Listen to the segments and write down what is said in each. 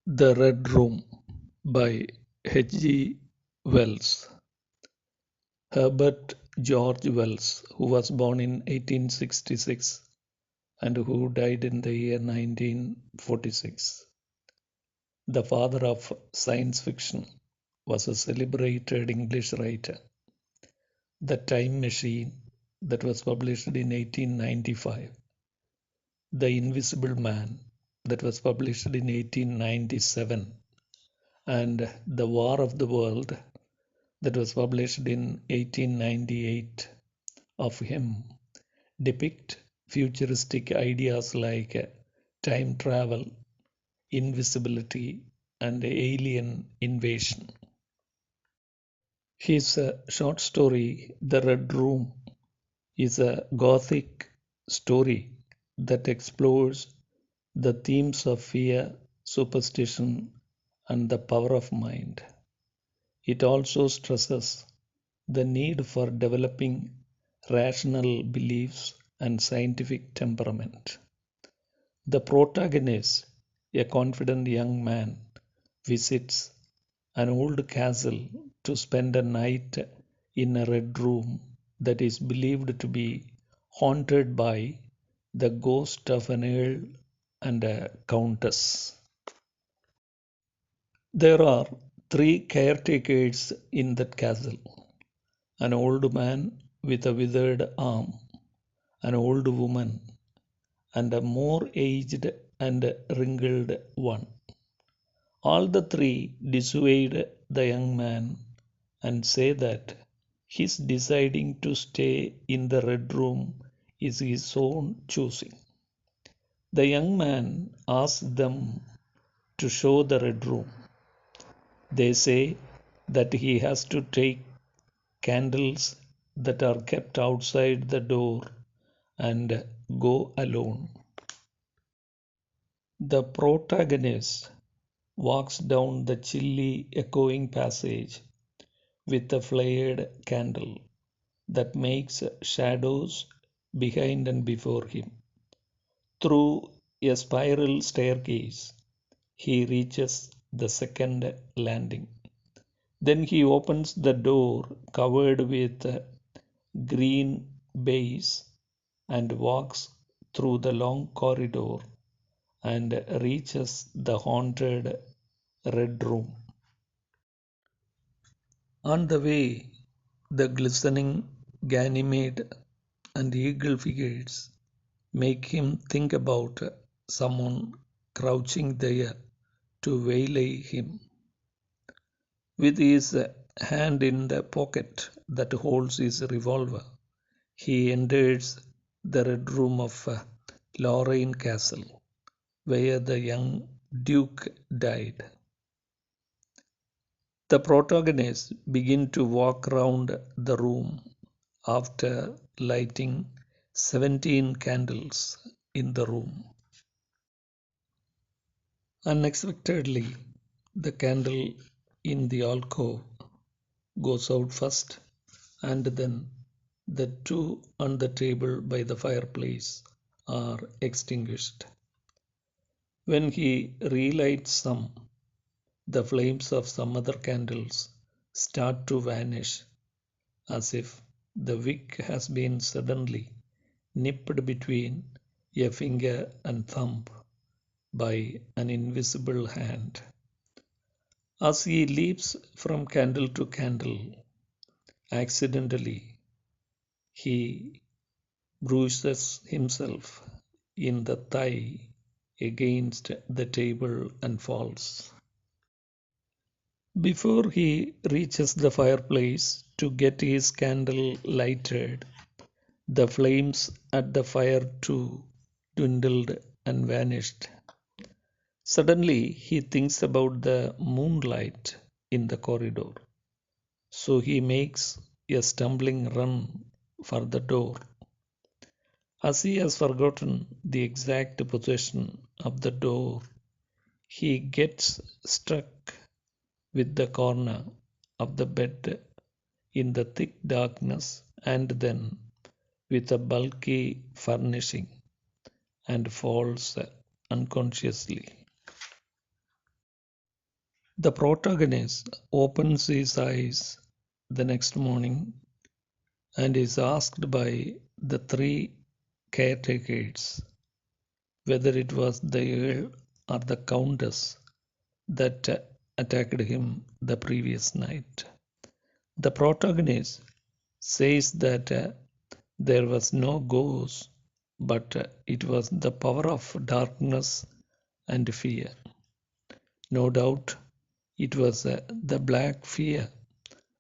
The Red Room by H. G. Wells. Herbert George Wells, who was born in 1866 and who died in the year 1946, the father of science fiction, was a celebrated English writer. The Time Machine, that was published in 1895. The Invisible Man, that was published in 1897. And The War of the World, that was published in 1898, of him depict futuristic ideas like time travel, invisibility, and alien invasion. His short story, The Red Room, is a Gothic story that explores the themes of fear, superstition, and the power of mind. It also stresses the need for developing rational beliefs and scientific temperament. The protagonist, a confident young man, visits an old castle to spend a night in a red room that is believed to be haunted by the ghost of an earl and a countess. There are three caretakers in that castle: an old man with a withered arm, an old woman, and a more aged and wrinkled one. All the three dissuade the young man and say that his deciding to stay in the red room is his own choosing. The young man asks them to show the red room. They say that he has to take candles that are kept outside the door and go alone. The protagonist walks down the chilly, echoing passage with a flared candle that makes shadows behind and before him. Through a spiral staircase, he reaches the second landing. Then he opens the door covered with green baize and walks through the long corridor and reaches the haunted red room. On the way, the glistening Ganymede and eagle figures make him think about someone crouching there to waylay him. With his hand in the pocket that holds his revolver, he enters the red room of Lorraine Castle, where the young Duke died. The protagonists begin to walk round the room after lighting 17 candles in the room. Unexpectedly, the candle in the alcove goes out first, and then the two on the table by the fireplace are extinguished. When he relights some, the flames of some other candles start to vanish, as if the wick has been suddenly nipped between a finger and thumb by an invisible hand. As he leaps from candle to candle, accidentally he bruises himself in the thigh against the table and falls. Before he reaches the fireplace to get his candle lighted, the flames at the fire too dwindled and vanished. Suddenly he thinks about the moonlight in the corridor, so he makes a stumbling run for the door. As he has forgotten the exact position of the door, he gets struck with the corner of the bed in the thick darkness and then with a bulky furnishing and falls unconsciously. The protagonist opens his eyes the next morning and is asked by the three caretakers whether it was the Earl or the Countess that attacked him the previous night. The protagonist says that there was no ghost, but it was the power of darkness and fear. No doubt it was the black fear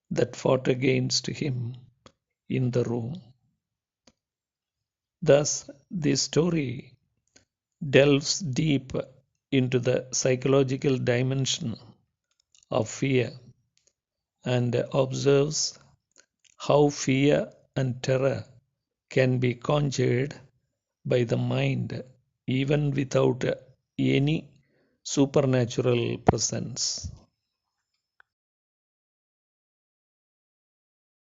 that fought against him in the room. Thus, this story delves deep into the psychological dimension of fear and observes how fear and terror can be conjured by the mind even without any supernatural presence.